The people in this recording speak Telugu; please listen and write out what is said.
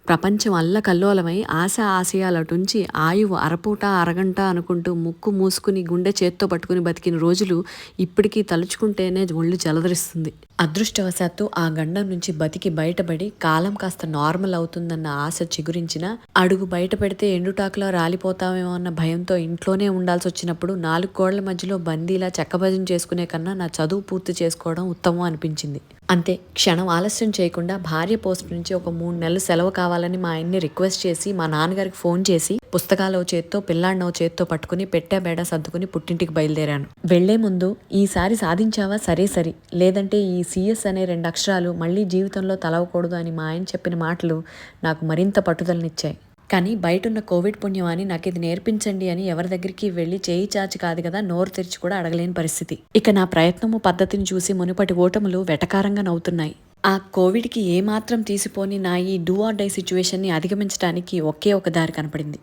ప్రపంచం అల్లకల్లోలమై ఆశ ఆశయాలటుంచి ఆయువు అరపూట అరగంట అనుకుంటూ ముక్కు మూసుకుని గుండె చేత్తో పట్టుకుని బతికిన రోజులు ఇప్పటికీ తలుచుకుంటేనే ఒళ్ళు జలదరిస్తుంది. అదృష్టవశాత్తు ఆ గండం నుంచి బతికి బయటపడి కాలం కాస్త నార్మల్ అవుతుందన్న ఆశ చిగురించిన అడుగు బయట పెడితే ఎండుటాకులా రాలిపోతామేమో అన్న భయంతో ఇంట్లోనే ఉండాల్సి వచ్చినప్పుడు 4 గోళ్ల మధ్యలో బందీలా చెక్కభజన చేసుకునే కన్నా నా చదువు పూర్తి చేసుకోవడం ఉత్తమం అనిపించింది. అంతే, క్షణం ఆలస్యం చేయకుండా భార్య పోస్ట్ నుంచి ఒక 3 నెలలు సెలవు కావాలని మా ఆయన్ని రిక్వెస్ట్ చేసి మా నాన్నగారికి ఫోన్ చేసి పుస్తకాలు చేత్తో పిల్లాడినో చేత్తో పట్టుకుని పెట్టే బేడ సర్దుకుని పుట్టింటికి బయలుదేరాను. వెళ్లే ముందు ఈసారి సాధించావా సరే సరి, లేదంటే ఈ సిఎస్ అనే 2 అక్షరాలు మళ్లీ జీవితంలో తలవకూడదు అని మా ఆయన చెప్పిన మాటలు నాకు మరింత పట్టుదలనిచ్చాయి. కానీ బయటున్న కోవిడ్ పుణ్యమాని నాకు ఇది నేర్పించండి అని ఎవరి దగ్గరికి వెళ్ళి చేయి చాచి కాదు కదా నోరు తెరిచి కూడా అడగలేని పరిస్థితి. ఇక నా ప్రయత్నము పద్ధతిని చూసి మునుపటి ఓటములు వెటకారంగా నవ్వుతున్నాయి. ఆ కోవిడ్కి ఏమాత్రం తీసిపోని నా ఈ డూ ఆర్ డై సిచ్యువేషన్ని అధిగమించడానికి ఒకే ఒక దారి కనపడింది.